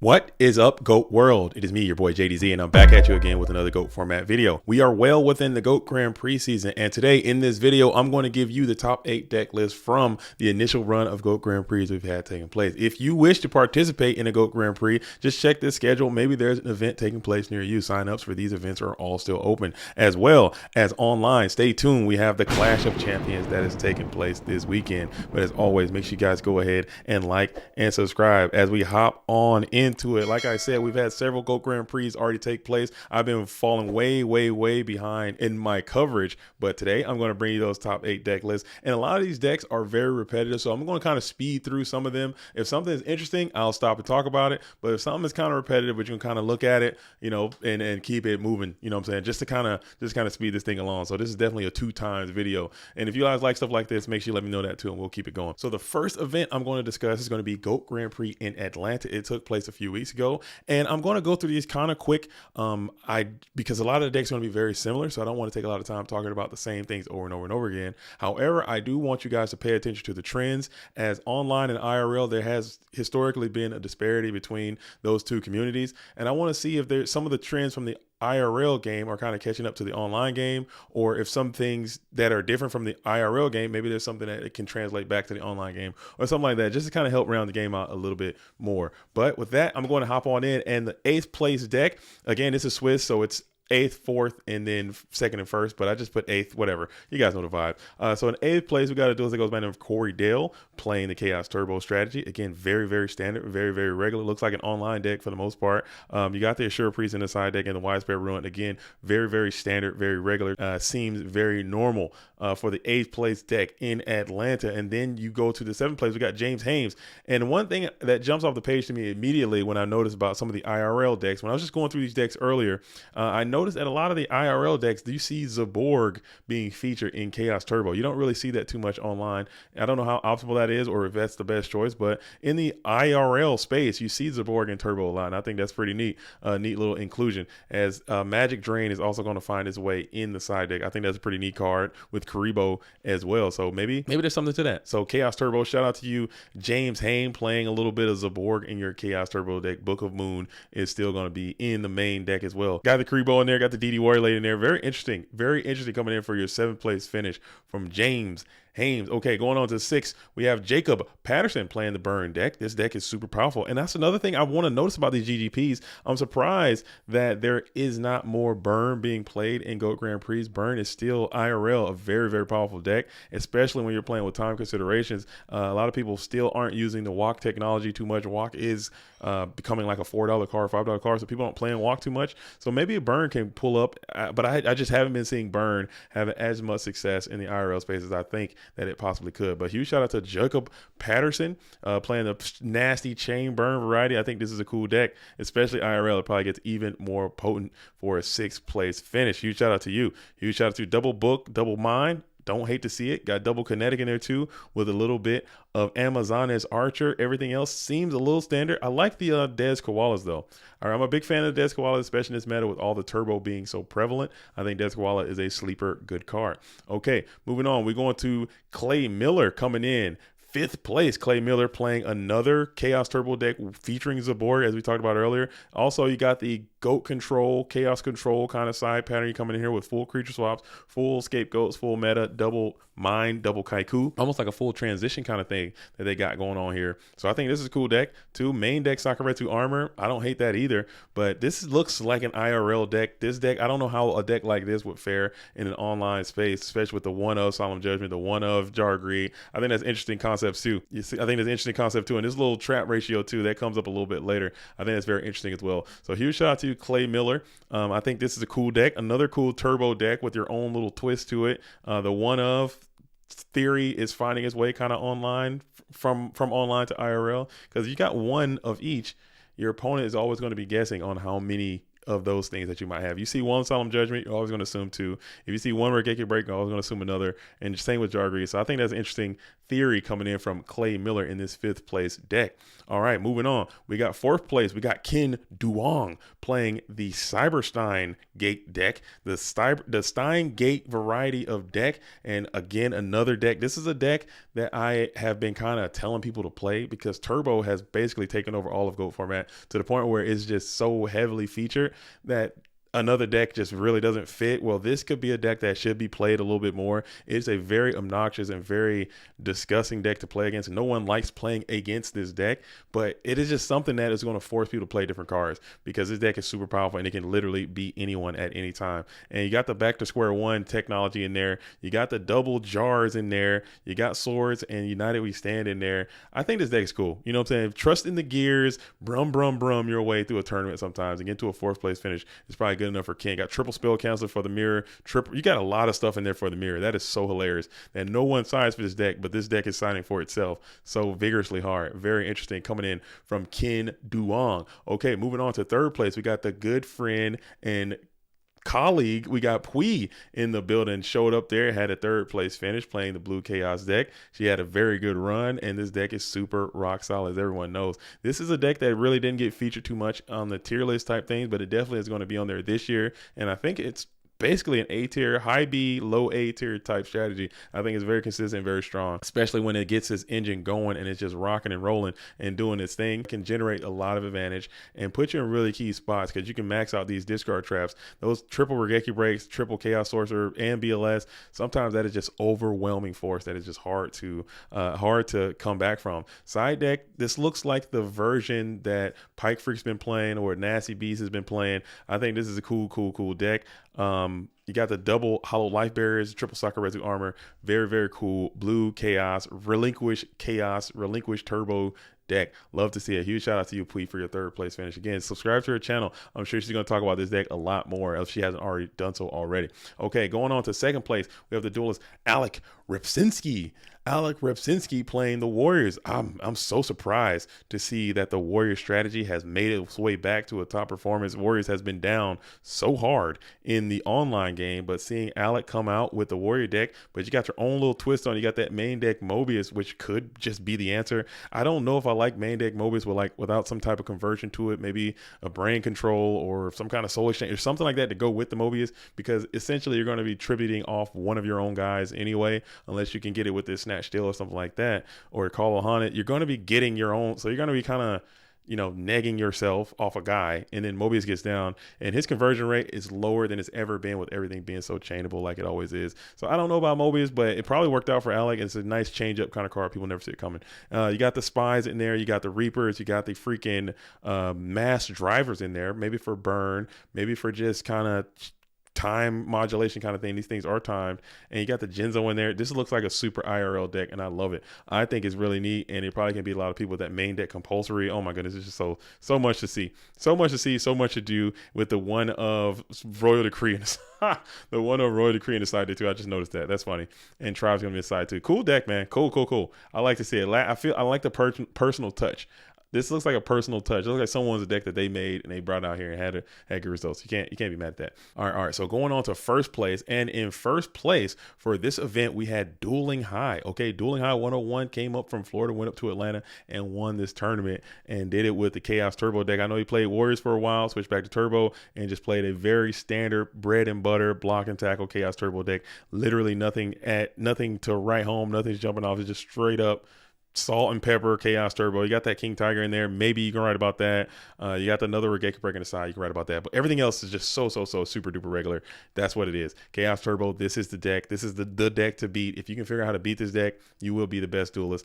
What is up, Goat World? It is me, your boy JDZ, and I'm back at you again with another Goat format video. We are well within the Goat Grand Prix season, and today in this video, I'm going to give you the top 8 deck list from the initial run of Goat Grand Prix we've had taking place. If you wish to participate in a Goat Grand Prix, just check this schedule. Maybe there's an event taking place near you. Sign-ups for these events are all still open, as well as online. Stay tuned. We have the Clash of Champions that is taking place this weekend. But as always, make sure you guys go ahead and like and subscribe as we hop on into it. Like I said, we've had several Goat Grand Prix already take place. I've been falling way behind in my coverage, but today I'm going to bring you those top 8 deck lists. And a lot of these decks are very repetitive, so I'm going to kind of speed through some of them. If something is interesting, I'll stop and talk about it. But if something is kind of repetitive, but you can kind of look at it, you know, and keep it moving, you know what I'm saying? Just to kind of speed this thing along. So this is definitely a 2 times video. And if you guys like stuff like this, make sure you let me know that too, and we'll keep it going. So the first event I'm going to discuss is going to be Goat Grand Prix in Atlanta. It took place a few weeks ago, and I'm going to go through these kind of quick because a lot of the decks are going to be very similar, so I don't want to take a lot of time talking about the same things over and over again. However, I do want you guys to pay attention to the trends, as online and IRL there has historically been a disparity between those two communities, and I want to see if there's some of the trends from the IRL game are kind of catching up to the online game, or if some things that are different from the IRL game, maybe there's something that it can translate back to the online game or something like that, just to kind of help round the game out a little bit more. But with that, I'm going to hop on in, and the 8th place deck, again, this is Swiss, so it's 8th, 4th, and then 2nd and 1st, but I just put 8th, whatever. You guys know the vibe. So in 8th place, we got a duelist that goes by the name of Corey Dale, playing the Chaos Turbo strategy. Again, very standard, very regular. Looks like an online deck for the most part. You got the Assure Priest in the side deck and the Widespread Ruin. Again, very standard, very regular. Seems very normal for the 8th place deck in Atlanta. And then you go to the 7th place, we got James Hames. And one thing that jumps off the page to me immediately when I noticed about some of the IRL decks, when I was just going through these decks earlier, I noticed that a lot of the IRL decks, do you see Zaborg being featured in Chaos Turbo? You don't really see that too much online. I don't know how optimal that is or if that's the best choice, but in the IRL space, you see Zaborg and Turbo a lot, and I think that's pretty neat. Neat little inclusion, as Magic Drain is also going to find its way in the side deck. I think that's a pretty neat card with Karibo as well, so maybe there's something to that. So Chaos Turbo, shout out to you, James Hain, playing a little bit of Zaborg in your Chaos Turbo deck. Book of Moon is still going to be in the main deck as well. Got the Karibo in there, got the DD Warrior Lady in there. Very interesting coming in for your 7th place finish from James Hames. Okay, going on to 6, we have Jacob Patterson playing the Burn deck. This deck is super powerful, and that's another thing I want to notice about these GGPs. I'm surprised that there is not more Burn being played in Goat Grand Prix. Burn is still IRL a very powerful deck, especially when you're playing with time considerations. A lot of people still aren't using the walk technology too much. Walk is becoming like a $4 card, $5 card, so people aren't playing walk too much. So maybe a Burn can pull up, but I just haven't been seeing Burn having as much success in the IRL space as I think that it possibly could. But huge shout out to Jacob Patterson playing the nasty chain burn variety. I think this is a cool deck, especially IRL. It probably gets even more potent for a 6th place finish. Huge shout out to you. Huge shout out to Double Book, Double Mind. Don't hate to see it. Got double kinetic in there too, with a little bit of Amazonas Archer. Everything else seems a little standard. I like the Dez Koalas though. All right, I'm a big fan of the Dez Koala, especially in this meta with all the turbo being so prevalent. I think Dez Koala is a sleeper good card. Okay, moving on. We're going to Clay Miller coming in 5th place. Clay Miller playing another Chaos Turbo deck featuring Zaborg, as we talked about earlier. Also, you got the Goat Control, Chaos Control kind of side pattern. You coming in here with full creature swaps, full scapegoats, full meta, double mind, double Kaiku. Almost like a full transition kind of thing that they got going on here. So I think this is a cool deck. 2 main deck Sakuretsu Armor. I don't hate that either, but this looks like an IRL deck. This deck, I don't know how a deck like this would fare in an online space, especially with the 1 of Solemn Judgment, the 1 of Jar Greed. I think that's interesting concepts too. You see, I think that's an interesting concept too. And this little trap ratio too, that comes up a little bit later. I think that's very interesting as well. So huge shout out to you, Clay Miller. I think this is a cool deck. Another cool turbo deck with your own little twist to it. The 1 of theory is finding its way kind of online from online to IRL, because you got 1 of each. Your opponent is always going to be guessing on how many of those things that you might have. You see 1 Solemn Judgment, you're always going to assume 2. If you see 1 Regeki Break, you're always going to assume another, and same with Jar Greed. So I think that's an interesting Theory coming in from Clay Miller in this 5th place deck. All right, moving on. We got 4th place. We got Ken Duong playing the Cyberstein Gate deck, the Stein Gate variety of deck. And again, another deck. This is a deck that I have been kind of telling people to play because Turbo has basically taken over all of GOAT format to the point where it's just so heavily featured that another deck just really doesn't fit. Well, this could be a deck that should be played a little bit more. It's a very obnoxious and very disgusting deck to play against. No one likes playing against this deck, but it is just something that is going to force people to play different cards because this deck is super powerful and it can literally beat anyone at any time. And you got the back to square one technology in there. You got the double jars in there. You got swords and United We Stand in there. I think this deck is cool. You know what I'm saying? Trust in the gears, brum your way through a tournament sometimes and get to a 4th place finish. It's probably good enough for Ken. Got triple spell cancel for the mirror. You got a lot of stuff in there for the mirror. That is so hilarious that no one signs for this deck, but this deck is signing for itself so vigorously hard. Very interesting coming in from Ken Duong. Okay, moving on to 3rd place. We got the good friend and colleague, we got Pui in the building, showed up there, had a 3rd place finish playing the Blue Chaos deck. She had a very good run, and this deck is super rock solid, as everyone knows. This is a deck that really didn't get featured too much on the tier list type things, but it definitely is going to be on there this year, and I think it's basically an A tier, high B, low A tier type strategy. I think it's very consistent, very strong, especially when it gets its engine going and it's just rocking and rolling and doing its thing. It can generate a lot of advantage and put you in really key spots because you can max out these discard traps. Those triple Regeki breaks, triple Chaos Sorcerer, and BLS. Sometimes that is just overwhelming force that is just hard to come back from. Side deck, this looks like the version that Pike Freak's been playing or Nasty Beast has been playing. I think this is a cool deck. You got the double hollow life barriers, triple soccer residue armor, very cool. Blue Chaos, relinquish turbo deck. Love to see it. Huge shout out to you, Pui, for your 3rd place finish. Again, subscribe to her channel. I'm sure she's going to talk about this deck a lot more if she hasn't already done so already. Okay, going on to 2nd place, we have the duelist Alec Repsinski. Alec Repsinski playing the Warriors. I'm so surprised to see that the Warrior strategy has made its way back to a top performance. Warriors has been down so hard in the online game, but seeing Alec come out with the Warrior deck, but you got your own little twist on. You got that main deck Mobius, which could just be the answer. I don't know if I like main deck Mobius without some type of conversion to it, maybe a brain control or some kind of soul exchange or something like that to go with the Mobius, because essentially you're going to be tributing off one of your own guys anyway, unless you can get it with this Snatch Steal or something like that, or Call a Haunted. You're going to be getting your own, so you're going to be kind of negging yourself off a guy, and then Mobius gets down and his conversion rate is lower than it's ever been with everything being so chainable like it always is. So I don't know about Mobius, but it probably worked out for Alec. It's a nice change up kind of card. People never see it coming. You got the spies in there, you got the Reapers, you got the freaking mass drivers in there, maybe for burn, maybe for just kind of time modulation kind of thing. These things are timed, and you got the Genzo in there. This looks like a super IRL deck, and I love it. I think it's really neat, and it probably can be a lot of people with that main deck compulsory. Oh my goodness, it's just so much to see, so much to do with the one of Royal Decree and the one of Royal Decree in the side deck too. I just noticed that. That's funny. And Tribe's gonna be inside too. Cool deck, man. Cool. I like to see it. I like the personal touch. This looks like a personal touch. It looks like someone's a deck that they made and they brought out here and had good results. You can't be mad at that. All right. So going on to 1st place, and in 1st place for this event, we had Dueling High. Okay, Dueling High 101 came up from Florida, went up to Atlanta, and won this tournament and did it with the Chaos Turbo deck. I know he played Warriors for a while, switched back to Turbo, and just played a very standard bread and butter block and tackle Chaos Turbo deck. Literally nothing to write home, nothing's jumping off. It's just straight up salt and pepper Chaos Turbo. You got that King Tiger in there. Maybe you can write about that. You got another Regeki break on the side. You can write about that. But everything else is just so super duper regular. That's what it is. Chaos Turbo. This is the deck. This is the deck to beat. If you can figure out how to beat this deck, you will be the best duelist.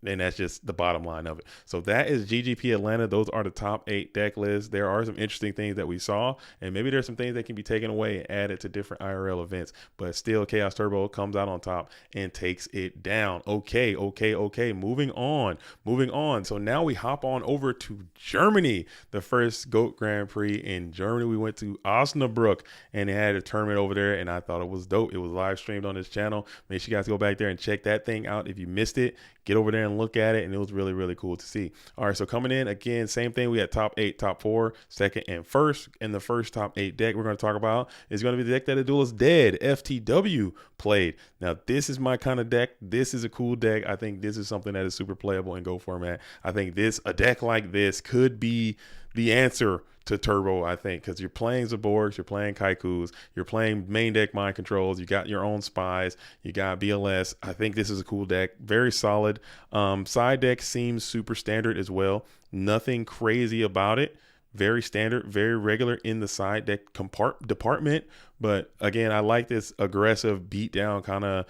And that's just the bottom line of it. So that is GGP Atlanta. Those are the top 8 deck lists. There are some interesting things that we saw, and maybe there's some things that can be taken away and added to different IRL events, but still Chaos Turbo comes out on top and takes it down. Okay. Moving on. So now we hop on over to Germany. The first GOAT Grand Prix in Germany. We went to Osnabruck and they had a tournament over there, and I thought it was dope. It was live streamed on this channel. Make sure you guys go back there and check that thing out. If you missed it, get over there and look at it, and it was really, really cool to see. All right, so coming in again, same thing. We had top 8, top 4, second, and first. And the first top 8 deck we're going to talk about is going to be the deck that Duelist Dead FTW played. Now, this is my kind of deck. This is a cool deck. I think this is something that is super playable in Go format. I think a deck like this could be the answer to Turbo, I think, because you're playing Zaborgs, you're playing Kaikus, you're playing main deck mind controls, you got your own spies, you got BLS. I think this is a cool deck, very solid. Side deck seems super standard as well. Nothing crazy about it. Very standard, very regular in the side deck department. But again, I like this aggressive beatdown kind of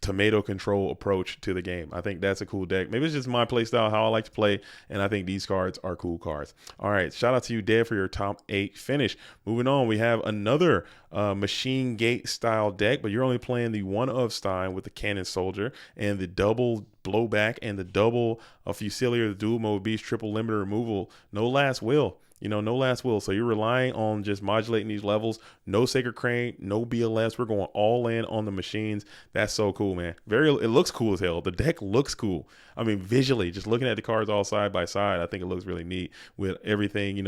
tomato control approach to the game. I think that's a cool deck. Maybe it's just my play style, how I like to play, and I think these cards are cool cards. All right, shout out to you, Dev, for your top 8 finish. Moving on, we have another Machine Gate style deck, but you're only playing the 1-of Stein with the Cannon Soldier and the double blowback and the double Fusilier, the dual mode beast, triple limiter removal, no last will. No last will. So you're relying on just modulating these levels. No Sacred Crane, no BLS. We're going all in on the machines. That's so cool, man. It looks cool as hell. The deck looks cool. I mean, visually, just looking at the cards all side by side, I think it looks really neat with everything, and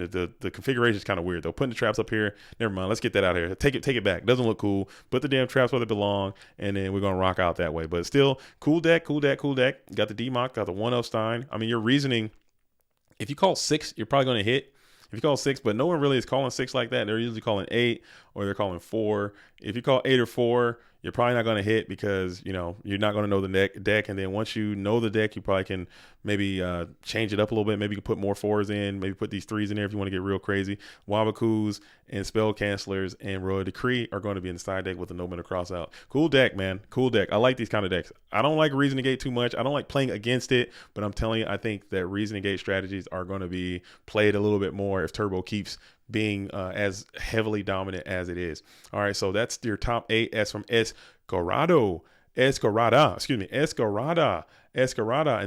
the configuration is kind of weird though. Putting the traps up here, never mind. Let's get that out of here. Take it back. Doesn't look cool. Put the damn traps where they belong, and then we're gonna rock out that way. But still, cool deck. Got the DMOC, got the 1-of Stein. I mean, your reasoning. If you call 6, you're probably going to hit. If you call 6, but no one really is calling 6 like that. They're usually calling 8 or they're calling 4. If you call 8 or 4, you're probably not going to hit because, you're not going to know the deck. And then once you know the deck, you probably can maybe change it up a little bit. Maybe you can put more 4s in. Maybe put these 3s in there if you want to get real crazy. Wabakus and Spell Cancelers and Royal Decree are going to be in the side deck with the no mana cross out. Cool deck, man. Cool deck. I like these kind of decks. I don't like Reasoning Gate too much. I don't like playing against it, but I'm telling you, I think that Reasoning Gate strategies are going to be played a little bit more if Turbo keeps being as heavily dominant as it is. All right, so that's your top 8 as from Escarada. And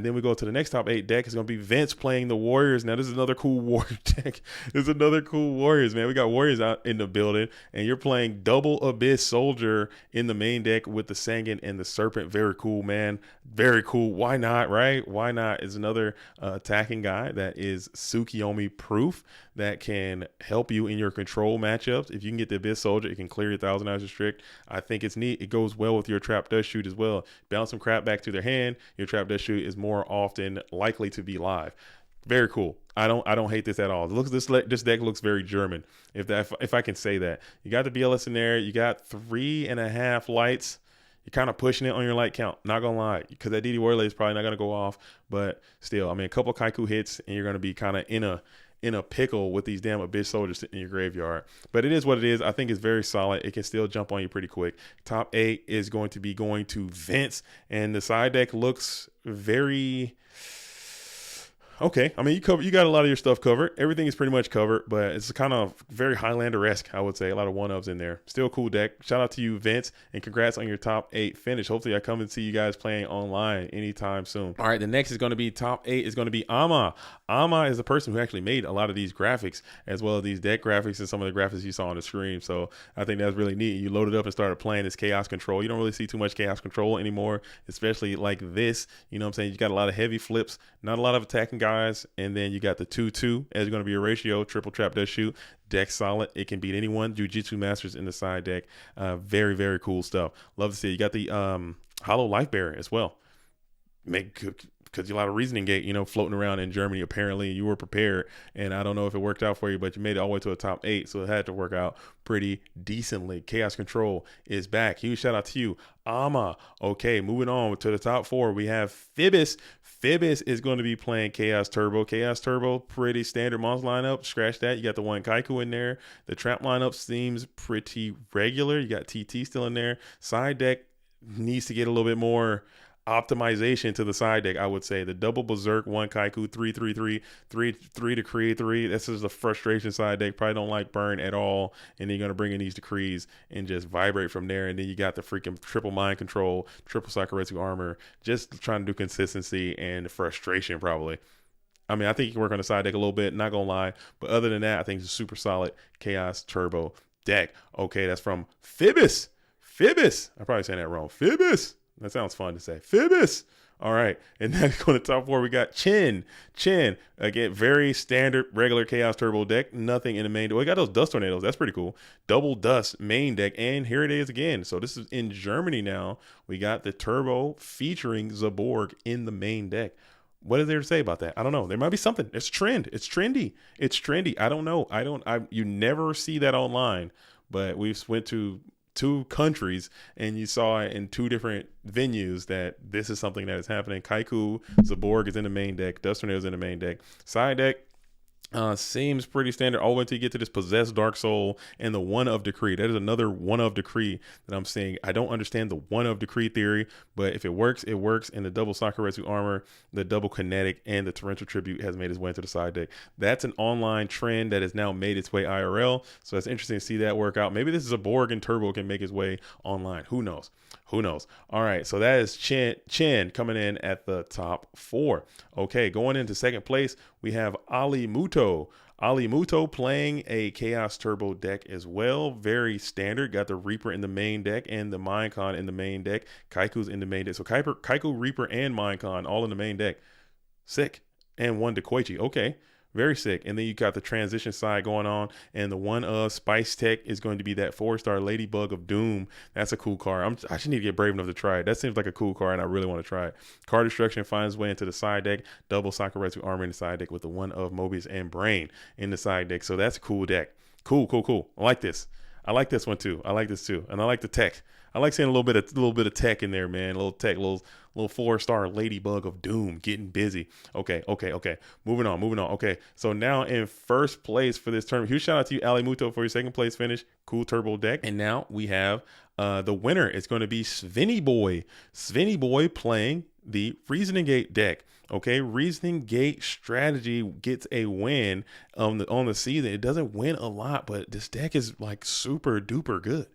then we go to the next top 8 deck. It's going to be Vince playing the Warriors. Now, this is another cool Warrior deck. This is another cool Warriors, man. We got Warriors out in the building, and you're playing double Abyss Soldier in the main deck with the Sangan and the Serpent. Very cool, man. Very cool. Why not, right? Why not? Is another attacking guy that is Tsukiyomi proof that can help you in your control matchups. If you can get the Abyss Soldier, it can clear your Thousand Eyes Restrict. I think it's neat. It goes well with your Trap Dust Shoot as well. Bounce some crap back to their hand. Your Trap Dust Shoot is more often likely to be live. Very cool. I don't hate this at all. This deck looks very German, if I can say that. You got the BLS in there. You got 3.5 lights. You're kind of pushing it on your light count. Not gonna lie, because that DD Warlay is probably not gonna go off. But still, I mean, a couple Kaiku hits, and you're gonna be kind of in a pickle with these damn Abyss Soldiers sitting in your graveyard. But it is what it is. I think it's very solid. It can still jump on you pretty quick. Top 8 is going to be going to Vince, and the side deck looks very okay. I mean, you got a lot of your stuff covered. Everything is pretty much covered, but it's kind of very Highlander-esque, I would say. A lot of 1-ofs in there. Still a cool deck. Shout out to you, Vince, and congrats on your top 8 finish. Hopefully, I come and see you guys playing online anytime soon. All right, the next is going to be top 8 is going to be Ama. Ama is the person who actually made a lot of these graphics, as well as these deck graphics and some of the graphics you saw on the screen. So I think that's really neat. You loaded up and started playing this Chaos Control. You don't really see too much Chaos Control anymore, especially like this. You know what I'm saying? You got a lot of heavy flips, not a lot of attacking guys, and then you got the 2-2 as going to be a ratio. Triple Trap Dust Shoot. Deck solid. It can beat anyone. Jujitsu Masters in the side deck. Very, very cool stuff. Love to see it. You got the Hollow Life Bearer as well. Because you a lot of Reasoning Gate, floating around in Germany. Apparently, you were prepared, and I don't know if it worked out for you, but you made it all the way to a top 8, so it had to work out pretty decently. Chaos Control is back. Huge shout out to you, Ama. Okay, moving on to the top 4, we have Phoebus. Phoebus is going to be playing Chaos Turbo. Chaos Turbo, pretty standard monster lineup. Scratch that. You got the one Kaiku in there. The trap lineup seems pretty regular. You got TT still in there. Side deck needs to get a little bit more optimization to the side deck, I would say. The double Berserk, one Kaiku, 3 Decree 3. This is the frustration side deck. Probably don't like burn at all. And then you're going to bring in these decrees and just vibrate from there. And then you got the freaking triple mind control, triple Sakuretsu armor, just trying to do consistency and frustration probably. I mean, I think you can work on the side deck a little bit, not going to lie. But other than that, I think it's a super solid Chaos Turbo deck. Okay, that's from Phoebus. I'm probably saying that wrong. Phoebus. That sounds fun to say. Phoebus. All right. And then going to top 4, we got Chin. Again, very standard regular Chaos Turbo deck. Nothing in the main deck. We got those Dust Tornadoes. That's pretty cool. Double Dust main deck. And here it is again. So this is in Germany now. We got the Turbo featuring Zaborg in the main deck. What is there to say about that? I don't know. There might be something. It's a trend. It's trendy. I don't know. You never see that online, but we've went to 2 countries and you saw it in 2 different venues that this is something that is happening. Kaiku, Zaborg is in the main deck. Dust Tornado is in the main deck. Side deck seems pretty standard all the way until you get to this Possessed Dark Soul and the One of Decree. That is another One of Decree that I'm seeing. I don't understand the One of Decree theory, but if it works, it works. And the double Sakuretsu Armor, the double Kinetic, and the Torrential Tribute has made its way into the side deck. That's an online trend that has now made its way IRL. So it's interesting to see that work out. Maybe this is a Borg and Turbo can make its way online. Who knows? All right, so that is Chen coming in at the top 4. Okay, going into second place, we have Ali Muto. Ali Muto playing a Chaos Turbo deck as well. Very standard. Got the Reaper in the main deck and the Minecon in the main deck. Kaiku's in the main deck. So Kaiku, Reaper, and Minecon all in the main deck. Sick. And 1 Dekoichi. Okay. Very sick. And then you got the transition side going on, and the one of Spice Tech is going to be that 4-star Ladybug of Doom. That's a cool card. I should need to get brave enough to try it. That seems like a cool card, and I really want to try it. Card Destruction finds its way into the side deck. Double Sakuretsu Armor in the side deck with the one of Mobius and Brain in the side deck. So that's a cool deck. Cool. I like this. I like this one too. I like this too, and I like the tech. I like seeing a little bit of tech in there, man. A little tech, little 4-star Ladybug of Doom getting busy. Okay. Moving on. Okay, so now in first place for this tournament, huge shout out to you, Ali Muto, for your second place finish. Cool turbo deck. And now we have the winner. It's going to be Svenny Boy playing the Reasoning Gate deck. Okay, Reasoning Gate strategy gets a win on the season. It doesn't win a lot, but this deck is like super duper good.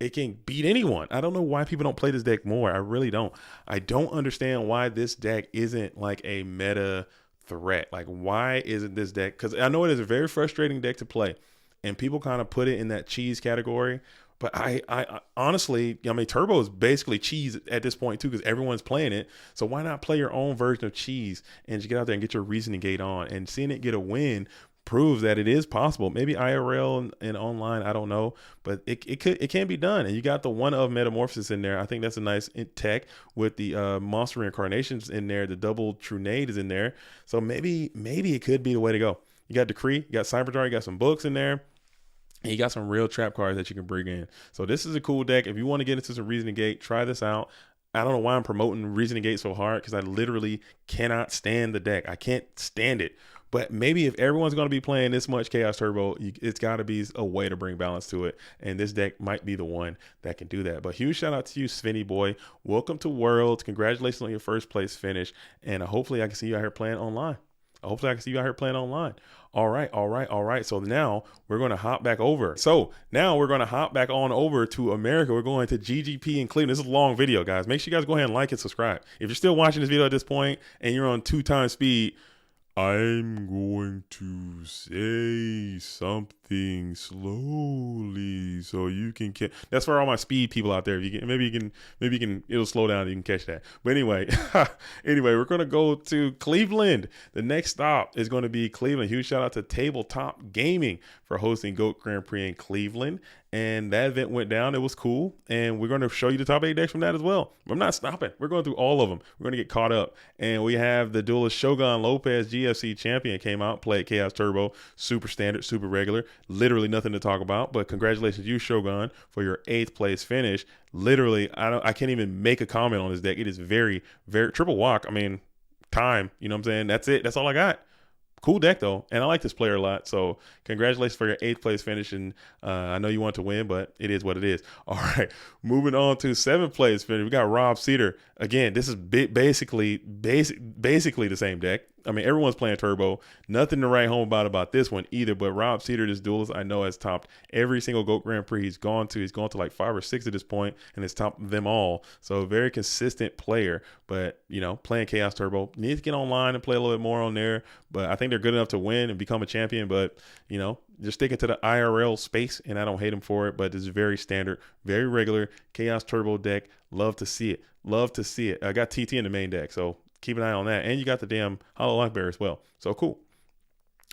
It can beat anyone. I don't know why people don't play this deck more. I really don't. I don't understand why this deck isn't like a meta threat. Like, why isn't this deck? Because I know it is a very frustrating deck to play, and people kind of put it in that cheese category. But I honestly, I mean, Turbo is basically cheese at this point too, because everyone's playing it. So why not play your own version of cheese and just get out there and get your Reasoning Gate on? And seeing it get a win proves that it is possible. Maybe IRL and online, I don't know, but it can be done. And you got the one of Metamorphosis in there. I think that's a nice tech with the Monster Reincarnations in there. The double Trunade is in there. So maybe it could be the way to go. You got Decree, you got Cyberjar, you got some books in there. And you got some real trap cards that you can bring in. So this is a cool deck. If you want to get into some Reasoning Gate, try this out. I don't know why I'm promoting Reasoning Gate so hard, because I literally cannot stand the deck. I can't stand it. But maybe if everyone's going to be playing this much Chaos Turbo, it's got to be a way to bring balance to it. And this deck might be the one that can do that. But huge shout out to you, Svenny Boy. Welcome to Worlds. Congratulations on your first place finish. And hopefully I can see you out here playing online. All right. So now we're going to hop back over. On over to America. We're going to GGP in Cleveland. This is a long video, guys. Make sure you guys go ahead and like and subscribe. If you're still watching this video at this point and you're on 2x speed, I'm going to say something slowly so you can catch. That's for all my speed people out there. If you can, maybe you can, it'll slow down and you can catch that. But anyway, we're going to go to Cleveland. The next stop is going to be Cleveland. Huge shout out to Tabletop Gaming for hosting Goat Grand Prix in Cleveland. And that event went down. It was cool. And we're going to show you the top 8 decks from that as well. I'm not stopping. We're going through all of them. We're going to get caught up. And we have the duelist Shogun Lopez, GFC champion, came out, played Chaos Turbo. Super standard, super regular. Literally nothing to talk about. But congratulations, you, Shogun, for your 8th place finish. Literally, I can't even make a comment on this deck. It is very, very triple walk. I mean, time. You know what I'm saying? That's it. That's all I got. Cool deck though, and I like this player a lot. So congratulations for your 8th place finish, and I know you want to win, but it is what it is. All right, moving on to 7th place finish. We got Rob Cedar. Again, this is basically the same deck. I mean, everyone's playing Turbo. Nothing to write home about this one either. But Rob Cedar, this duelist, I know has topped every single Goat Grand Prix he's gone to. He's gone to like 5 or 6 at this point, and has topped them all. So very consistent player. But playing Chaos Turbo, needs to get online and play a little bit more on there. But I think they're good enough to win and become a champion. But just sticking to the IRL space, and I don't hate him for it. But it's very standard, very regular Chaos Turbo deck. Love to see it. Love to see it. I got TT in the main deck, so keep an eye on that. And you got the damn Hollow Lock Bear as well. So cool.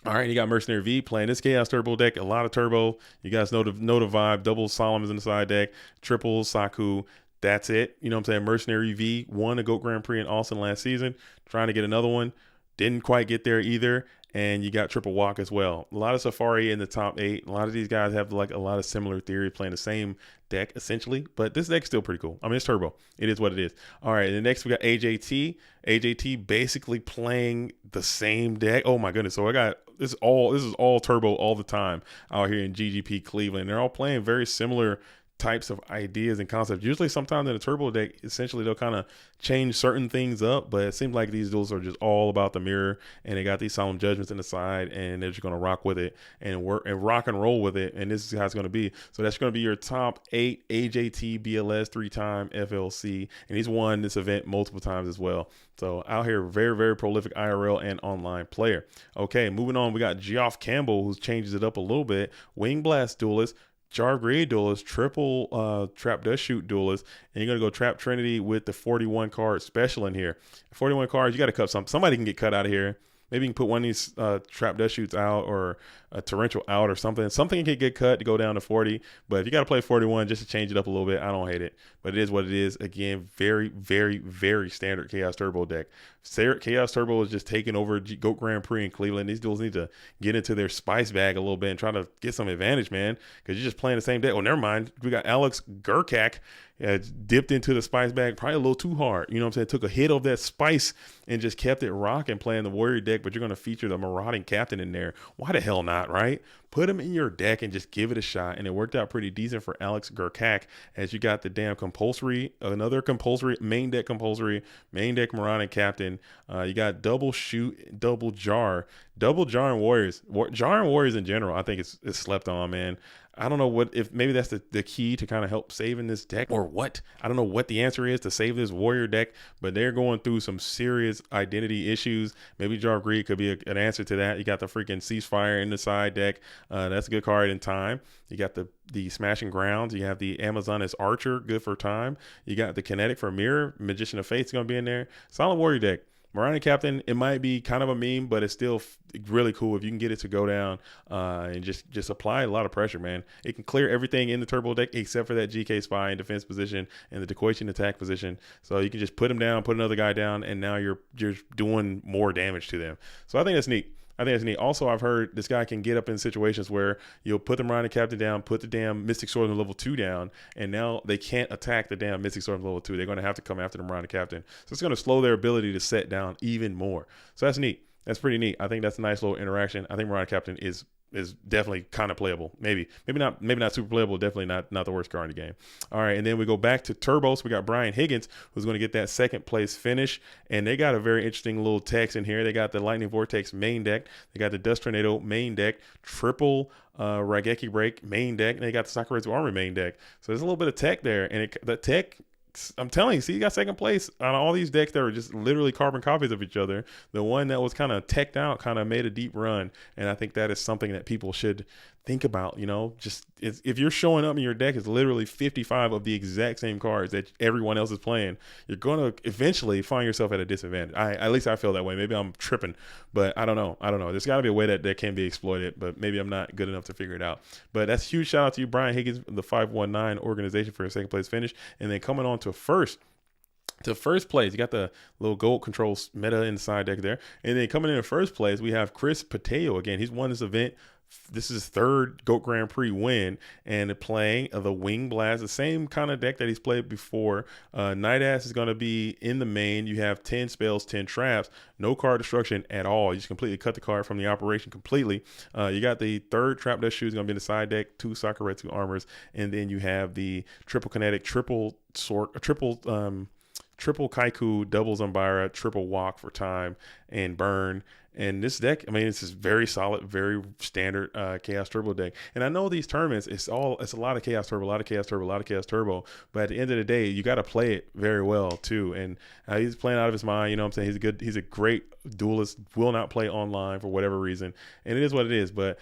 All right, you got Mercenary V playing this Chaos Turbo deck. A lot of turbo. You guys know the vibe. Double Solemn is in the side deck. Triple Saku. That's it. You know what I'm saying? Mercenary V won the GOAT Grand Prix in Austin last season. Trying to get another one. Didn't quite get there either. And you got Triple Walk as well. A lot of Safari in the top 8. A lot of these guys have like a lot of similar theory, playing the same deck essentially. But this deck's still pretty cool. I mean, it's turbo. It is what it is. All right, and next we got AJT. AJT basically playing the same deck. Oh my goodness. So I got this is all turbo all the time out here in GGP Cleveland. They're all playing very similar types of ideas and concepts. Usually sometimes in a turbo deck, essentially they'll kind of change certain things up, but it seems like these duels are just all about the mirror, and they got these Solemn Judgments in the side, and they're just going to rock with it and work and rock and roll with it. And this is how it's going to be. So that's going to be your top 8 AJT BLS 3-time FLC, and he's won this event multiple times as well. So out here, very, very prolific IRL and online player. Okay, moving on, we got Geoff Campbell, who changes it up a little bit. Wing Blast Duelist, Jar Grid Duelist, triple Trap Dust Shoot Duelist, and you're going to go Trap Trinity with the 41 card special in here. 41 cards, you got to cut somebody can get cut out of here. Maybe you can put one of these Trap Dust Shoots out, or a Torrential out, or something. Something can get cut to go down to 40. But if you got to play 41 just to change it up a little bit, I don't hate it. But it is what it is. Again, very, very, very standard Chaos Turbo deck. Chaos Turbo is just taking over GOAT Grand Prix in Cleveland. These duels need to get into their spice bag a little bit and try to get some advantage, man, because you're just playing the same deck. Oh, never mind. We got Alex Gurkak dipped into the spice bag probably a little too hard. You know what I'm saying? Took a hit of that spice and just kept it rocking playing the Warrior deck, but you're going to feature the Marauding Captain in there. Why the hell not, right? Put him in your deck and just give it a shot. And it worked out pretty decent for Alex Gurkak, as you got the damn compulsory, another compulsory, main deck Marauding Captain. You got double shoot, double jar and Warriors. Jar and Warriors in general, I think it's slept on, man. I don't know if maybe that's the key to kind of help saving this deck, or what. I don't know what the answer is to save this Warrior deck, but they're going through some serious identity issues. Maybe Jar Greed could be an answer to that. You got the freaking Ceasefire in the side deck. That's a good card in time. You got the Smashing Grounds. You have the Amazoness Archer, good for time. You got the Kinetic for Mirror. Magician of Faith is going to be in there. Solid Warrior deck. Marauding Captain, it might be kind of a meme, but it's still really cool if you can get it to go down and just apply a lot of pressure, man. It can clear everything in the turbo deck except for that GK Spy in defense position and the Decoition attack position. So you can just put them down, put another guy down, and now you're doing more damage to them. So I think that's neat. Also, I've heard this guy can get up in situations where you'll put the Marauding Captain down, put the damn Mystic Sword level 2 down, and now they can't attack the damn Mystic Sword level 2. They're going to have to come after the Marauding Captain. So it's going to slow their ability to set down even more. So that's neat. That's pretty neat. I think that's a nice little interaction. I think Marauding Captain is definitely kind of playable. Maybe not super playable. Definitely not the worst card in the game. All right, and then we go back to Turbo. So we got Brian Higgins, who's going to get that second place finish, and they got a very interesting little text in here. They got the Lightning Vortex main deck. They got the Dust Tornado main deck. Triple Raigeki Break main deck, and they got the Sakuretsu Armor main deck. So there's a little bit of tech there, and the tech, I'm telling you, see, you got second place on all these decks that were just literally carbon copies of each other. The one that was kind of teched out kind of made a deep run, and I think that is something that people should think about. You know, just if you're showing up in your deck is literally 55 of the exact same cards that everyone else is playing, you're going to eventually find yourself at a disadvantage. At least I feel that way. Maybe I'm tripping, but I don't know. There's got to be a way that can be exploited, but maybe I'm not good enough to figure it out. But that's a huge shout out to you, Brian Higgins, the 519 organization, for a second place finish. And then coming on to first place, you got the little gold controls meta inside deck there. And then coming in first place, we have Chris Pateo. Again, he's won this event. This is his third GOAT Grand Prix win, and playing the Wing Blast, the same kind of deck that he's played before. Night Ass is going to be in the main. You have 10 spells, 10 traps, no card destruction at all. You just completely cut the card from the operation completely. You got the third Trap Dust Shoe is going to be in the side deck, 2 Sakuretsu Armors, and then you have the triple Kinetic, triple Sword, triple Kaiku, double Zumbira, triple Walk for time, and burn. And this deck, I mean, it's just very solid, very standard Chaos Turbo deck. And I know these tournaments, it's a lot of Chaos Turbo, a lot of Chaos Turbo, a lot of Chaos Turbo. But at the end of the day, you got to play it very well too. And he's playing out of his mind. You know what I'm saying? He's a great duelist. Will not play online for whatever reason, and it is what it is. But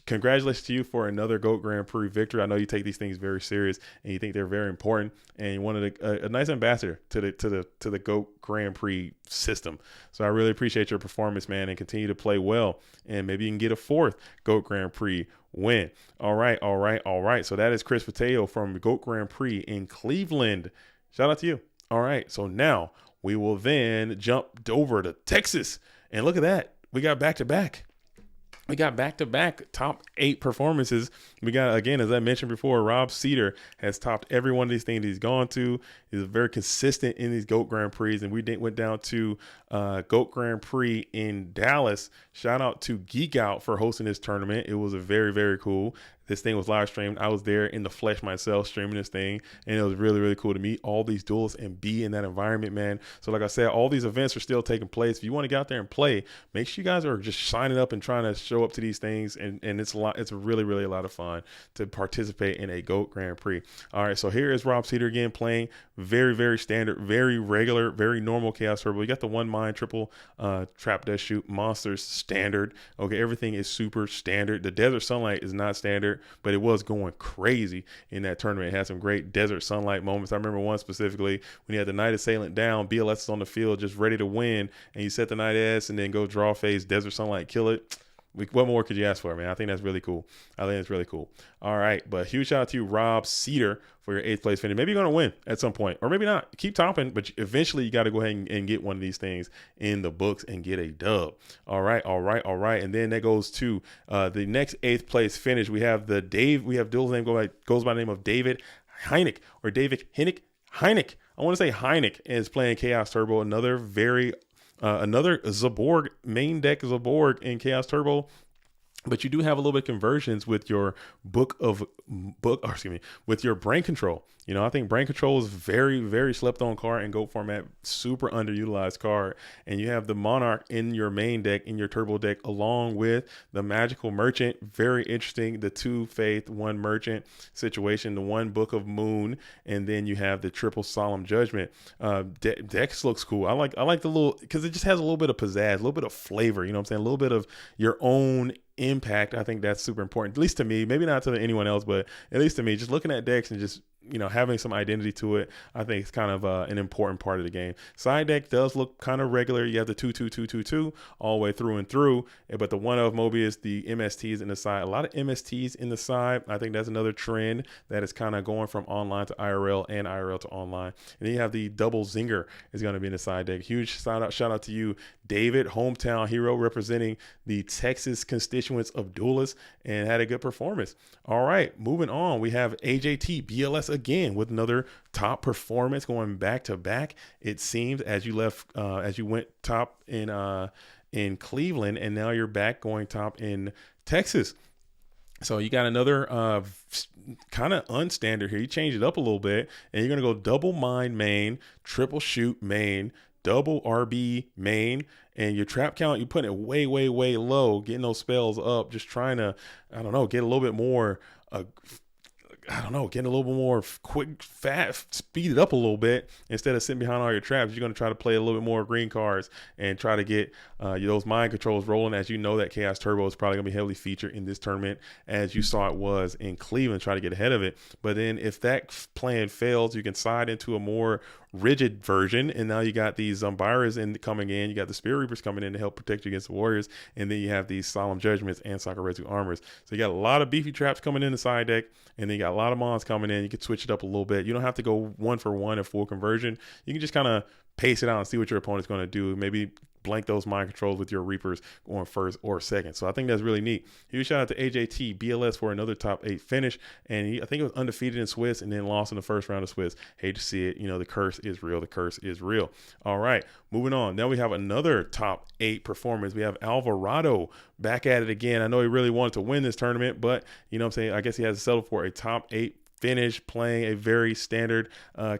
congratulations to you for another GOAT Grand Prix victory. I know you take these things very serious, and you think they're very important, and you wanted a nice ambassador to the GOAT Grand Prix system. So I really appreciate your performance, man, and continue to play well, and maybe you can get a fourth GOAT Grand Prix win. All right. So that is Chris Mateo from GOAT Grand Prix in Cleveland. Shout out to you. All right, so now we will then jump over to Texas, and look at that. We got back-to-back. We got back-to-back top 8 performances. We got, again, as I mentioned before, Rob Cedar has topped every one of these things he's gone to. He's very consistent in these GOAT Grand Prix. And we went down to GOAT Grand Prix in Dallas. Shout out to Geek Out for hosting this tournament. It was a very, very cool. This thing was live streamed. I was there in the flesh myself streaming this thing, and it was really, really cool to meet all these duelists and be in that environment, man. So like I said, all these events are still taking place. If you want to get out there and play, make sure you guys are just signing up and trying to show up to these things, and it's a lot. It's really, really a lot of fun to participate in a GOAT Grand Prix. All right, so here is Rob Cedar again playing very, very standard, very regular, very normal Chaos Turbo. You got the one mine triple trap death shoot monsters standard. Okay, everything is super standard. The Desert Sunlight is not standard, but it was going crazy in that tournament. It had some great Desert Sunlight moments. I remember one specifically when you had the Night Assailant down, BLS is on the field just ready to win, and you set the Night S and then go draw phase, Desert Sunlight, kill it. What more could you ask for, man? I think that's really cool. I think it's really cool. All right, but huge shout out to you, Rob Cedar, for your 8th place finish. Maybe you're going to win at some point, or maybe not. Keep topping, but eventually you got to go ahead and get one of these things in the books and get a dub. All right. And then that goes to the next 8th place finish. We have Dill's name goes by the name of David Heineck, or David Heineck. I want to say Heineck is playing Chaos Turbo, another Zaborg, main deck Zaborg in Chaos Turbo. But you do have a little bit of conversions with your with your brain control. You know, I think brain control is very, very slept on card in GOAT format, super underutilized card. And you have the Monarch in your main deck, in your turbo deck, along with the Magical Merchant. Very interesting. The 2 Faith, 1 Merchant situation, the 1 Book of Moon, and then you have the triple Solemn Judgment. Dex looks cool. I like the little, because it just has a little bit of pizzazz, a little bit of flavor. You know what I'm saying? A little bit of your own impact. I think that's super important, at least to me, maybe not to anyone else, but at least to me, just looking at decks and just, you know, having some identity to it, I think it's kind of an important part of the game. Side deck does look kind of regular. You have the 2-2-2-2-2 all the way through and through, but the one of Mobius, the MSTs in the side, a lot of MSTs in the side. I think that's another trend that is kind of going from online to IRL and IRL to online. And then you have the double Zinger is going to be in the side deck. Huge shout out to you, David, hometown hero, representing the Texas constituents of duelists, and had a good performance. All right, moving on, we have AJT BLS again with another top performance, going back to back. It seems as you went top in Cleveland, and now you're back going top in Texas. So you got another kind of unstandard here. You changed it up a little bit, and you're going to go double mine main, triple shoot main, double RB main, and your trap count, you're putting it way, way, way low, getting those spells up, just trying to, I don't know, get a little bit more, getting a little bit more quick, fast, speed it up a little bit. Instead of sitting behind all your traps, you're going to try to play a little bit more green cards and try to get those mind controls rolling. As you know, that Chaos Turbo is probably going to be heavily featured in this tournament, as you saw it was in Cleveland, try to get ahead of it. But then if that plan fails, you can side into a more rigid version, and now you got these Zombiras coming in, you got the Spirit Reapers coming in to help protect you against the Warriors, and then you have these Solemn Judgments and Sakuretsu Armors. So you got a lot of beefy traps coming in the side deck, and then you got a lot of mons coming in. You can switch it up a little bit. You don't have to go 1-for-1 at full conversion. You can just kind of pace it out and see what your opponent's going to do. Maybe blank those mind controls with your Reapers going first or second. So I think that's really neat. Huge shout out to AJT BLS for another top 8 finish. And I think it was undefeated in Swiss and then lost in the first round of Swiss. Hate to see it. You know, the curse is real. The curse is real. All right, moving on. Now we have another top 8 performance. We have Alvarado back at it again. I know he really wanted to win this tournament, but you know what I'm saying? I guess he has to settle for a top 8 finish playing a very standard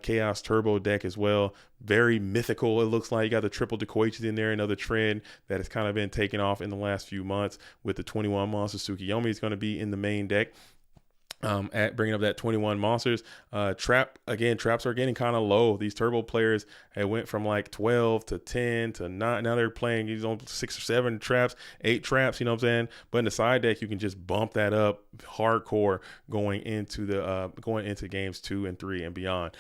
Chaos Turbo deck as well. Very mythical, it looks like. You got the triple Dekoichis in there, another trend that has kind of been taken off in the last few months with the 21 monsters. Tsukiyomi is going to be in the main deck. At bringing up that 21 monsters. Traps are getting kind of low. These turbo players had went from like 12 to 10 to 9. Now they're playing these on 6 or 7 traps, 8 traps, you know what I'm saying? But in the side deck, you can just bump that up hardcore going into games 2 and 3 and beyond.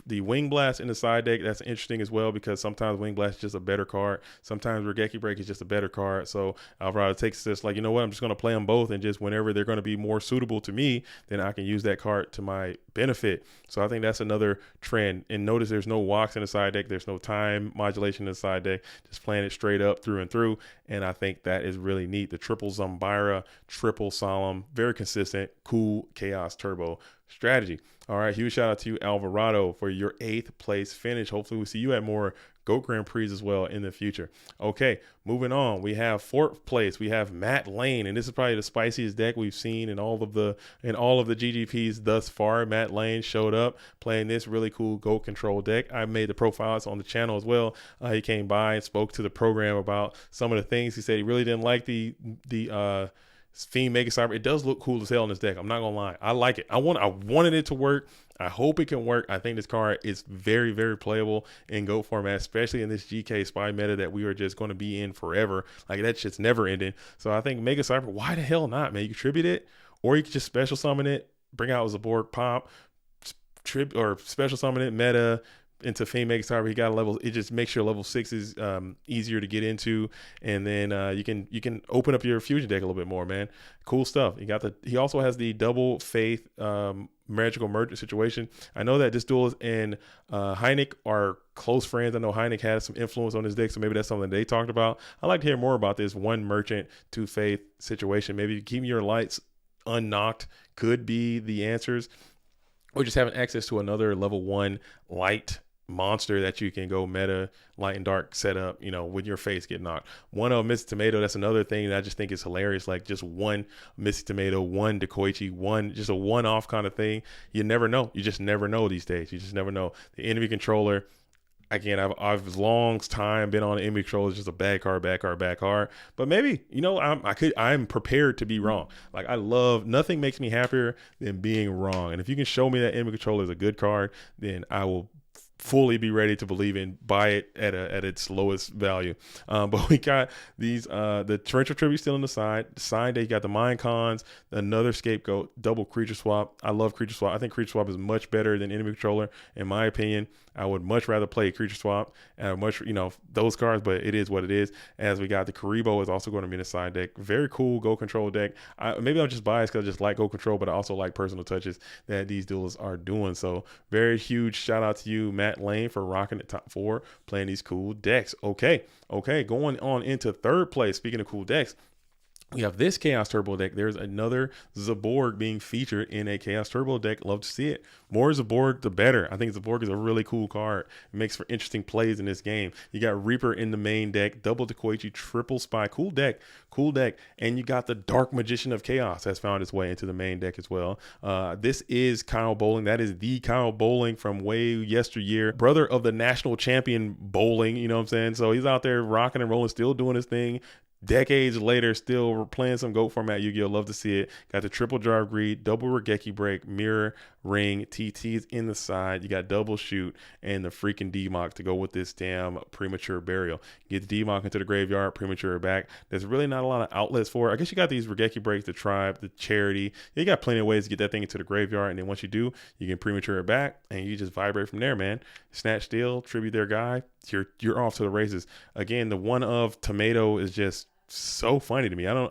The Wing Blast in the side deck, that's interesting as well, because sometimes Wing Blast is just a better card. Sometimes Regeki Break is just a better card. So Alvarado takes this like, you know what, I'm just going to play them both, and just whenever they're going to be more suitable to me, then I can use that card to my benefit. So I think that's another trend. And notice there's no walks in the side deck. There's no time modulation in the side deck. Just playing it straight up through and through. And I think that is really neat. The triple Zumbira, triple Solemn, very consistent, cool Chaos Turbo strategy. All right, huge shout out to you, Alvarado, for your 8th place finish. Hopefully we'll see you at more Goat Grand Prix as well in the future. Okay, moving on. We have 4th place. We have Matt Lane, and this is probably the spiciest deck we've seen in all of the GGPs thus far. Matt Lane showed up playing this really cool Goat Control deck. I made the profiles on the channel as well. He came by and spoke to the program about some of the things. He said he really didn't like the Fiend Mega Cyber. It does look cool as hell in this deck. I'm not gonna lie. I like it. I wanted it to work. I hope it can work. I think this card is very, very playable in GOAT format, especially in this GK Spy meta that we are just going to be in forever. Like, that shit's never ending. So I think Mega Cyber, why the hell not, man? You can tribute it, or you can just special summon it, bring out Zaborg Pop, or special summon it, meta into Fiend Mega Cyber. He got a level. It just makes your level 6 is easier to get into, and then you can open up your fusion deck a little bit more, man. Cool stuff. He also has the double Faith Magical Merchant situation. I know that this duelist and Heineck are close friends. I know Heineck has some influence on his deck, so maybe that's something they talked about. I'd like to hear more about this 1 Merchant, 2 Faith situation. Maybe keeping your lights unknocked could be the answers, or just having access to another level 1 light monster that you can go meta light and dark setup, you know, with your face get knocked. 1 of Missy Tomato, that's another thing that I just think is hilarious. Like, just 1 Missy Tomato, 1 Dekoichi, just a one-off kind of thing. You never know. You just never know these days. You just never know. The enemy controller, again, I've long time been on the enemy controller. It's just a bad card. But maybe, you know, I'm prepared to be wrong. Like, nothing makes me happier than being wrong. And if you can show me that enemy controller is a good card, then I will fully be ready to believe in, buy it at its lowest value. But we got these the torrential tribute still on the side day. You got the Mind Cons, another scapegoat, double creature swap. I love creature swap. I think creature swap is much better than enemy controller, in my opinion. I would much rather play creature swap and those cards, but it is what it is. As we got the Karibo is also going to be in the side deck. Very cool Go Control deck. Maybe I'm just biased because I just like Go Control, but I also like personal touches that these duelists are doing. So very huge shout out to you, Matt Lane, for rocking the top 4, playing these cool decks. Okay, going on into 3rd place. Speaking of cool decks, we have this Chaos Turbo deck. There's another Zaborg being featured in a Chaos Turbo deck. Love to see it. More Zaborg, the better. I think Zaborg is a really cool card. It makes for interesting plays in this game. You got Reaper in the main deck, double Dekoichi, triple Spy. Cool deck. And you got the Dark Magician of Chaos has found its way into the main deck as well. This is Kyle Bowling. That is the Kyle Bowling from way yesteryear. Brother of the national champion Bowling, you know what I'm saying? So he's out there rocking and rolling, still doing his thing. Decades later, still playing some GOAT format Yu-Gi-Oh! Love to see it. Got the triple Drive Greed, double Regeki Break, Mirror, Ring, TTs in the side. You got double Shoot and the freaking D-Mock to go with this damn Premature Burial. Get the D-Mock into the graveyard, Premature back. There's really not a lot of outlets for it. I guess you got these Regeki Breaks, the Tribe, the Charity. You got plenty of ways to get that thing into the graveyard, and then once you do, you can Premature it back, and you just vibrate from there, man. Snatch Steal, tribute their guy. You're off to the races. Again, the 1 of Tomato is just so funny to me. I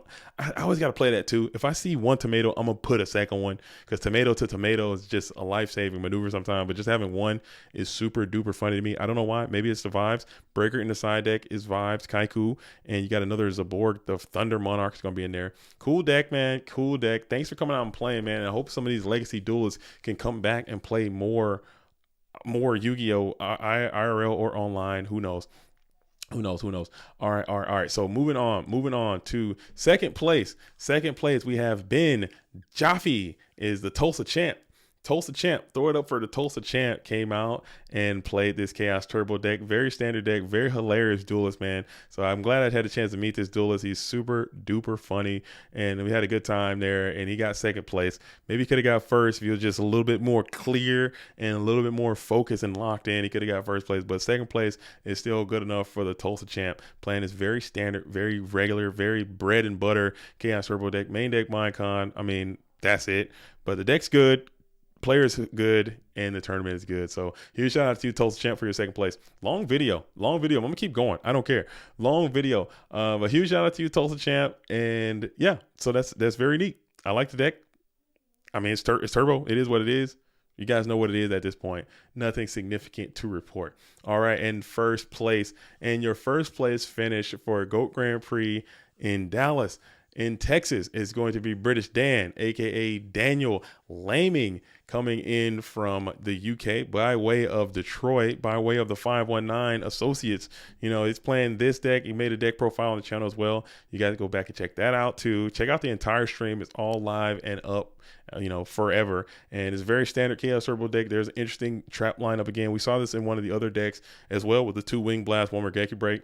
always got to play that too. If I see 1 tomato, I'm gonna put a second one, because tomato to tomato is just a life-saving maneuver sometimes, but just having 1 is super duper funny to me. I don't know why. Maybe it's the vibes. Breaker in the side deck is vibes, Kaiku, and you got another Zaborg, the Thunder Monarch is gonna be in there. Cool deck, man. Cool deck. Thanks for coming out and playing, man. I hope some of these legacy duelists can come back and play more Yu-Gi-Oh! IRL or online. Who knows? All right. So moving on to second place. We have Ben Jaffe is the Tulsa champ. Tulsa Champ, throw it up for the Tulsa Champ, came out and played this Chaos Turbo deck. Very standard deck, very hilarious duelist, man. So I'm glad I had a chance to meet this duelist. He's super duper funny, and we had a good time there, and he got second place. Maybe he could have got first if he was just a little bit more clear and a little bit more focused and locked in. He could have got first place, but second place is still good enough for the Tulsa Champ, playing this very standard, very regular, very bread and butter Chaos Turbo deck. Main deck Minecon, I mean, that's it. But the deck's good, players good, and the tournament is good. So huge shout out to you, Tulsa Champ, for your second place. Long video. I'm gonna keep going. I don't care. Long video. But huge shout out to you, Tulsa Champ. And yeah, so that's very neat. I like the deck. I mean, it's turbo. It is what it is. You guys know what it is at this point. Nothing significant to report. All right, and first place. And your first place finish for Goat Grand Prix in Dallas, in Texas, is going to be British Dan, aka Daniel Laming, coming in from the UK by way of Detroit, by way of the 519 Associates. You know, he's playing this deck. He made a deck profile on the channel as well. You guys go back and check that out too. Check out the entire stream. It's all live and up, you know, forever. And it's a very standard Chaos Turbo deck. There's an interesting trap lineup again. We saw this in one of the other decks as well with the 2 Wing Blast, 1 Regeki Break.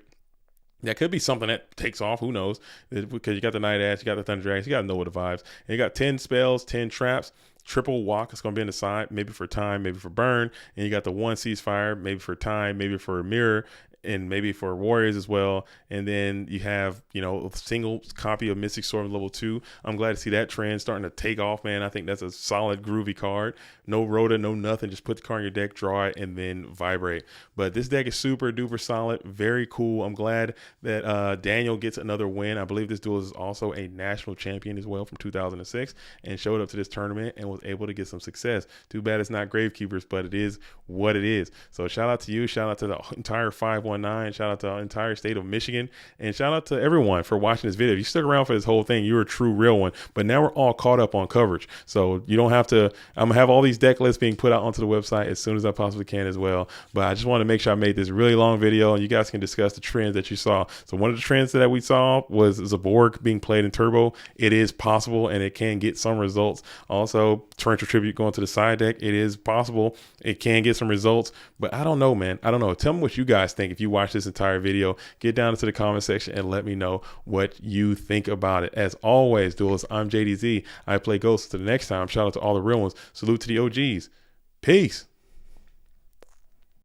That could be something that takes off. Who knows? Because you got the Night Ash, you got the Thunder Dragons, you got to know what the vibes. And you got 10 spells, 10 traps, triple walk. It's going to be in the side, maybe for time, maybe for burn. And you got the 1 ceasefire, maybe for time, maybe for mirror, and maybe for warriors as well. And then you have, you know, a single copy of Mystic Sword level 2. I'm glad to see that trend starting to take off, man. I think that's a solid groovy card. No rota, no nothing. Just put the card in your deck, draw it, and then vibrate. But this deck is super duper solid. Very cool. I'm glad that Daniel gets another win. I believe this duelist is also a national champion as well from 2006 and showed up to this tournament and was able to get some success. Too bad it's not Gravekeepers, but it is what it is. So shout out to you. Shout out to the entire 519. Shout out to the entire state of Michigan, and shout out to everyone for watching this video. If you stuck around for this whole thing, you're a true real one. But now we're all caught up on coverage, so you don't have to. I'm gonna have all these deck lists being put out onto the website as soon as I possibly can as well. But I just want to make sure I made this really long video, and you guys can discuss the trends that you saw. So one of the trends that we saw was Zaborg being played in Turbo. It is possible, and it can get some results. Also, Torrential Tribute going to the side deck. It is possible. It can get some results, but I don't know, man. I don't know. Tell me what you guys think. If you watch this entire video, get down into the comment section and let me know what you think about it. As always, duelists, I'm JDZ. I play Ghosts. Till the next time, shout out to all the real ones. Salute to the OGs. Peace.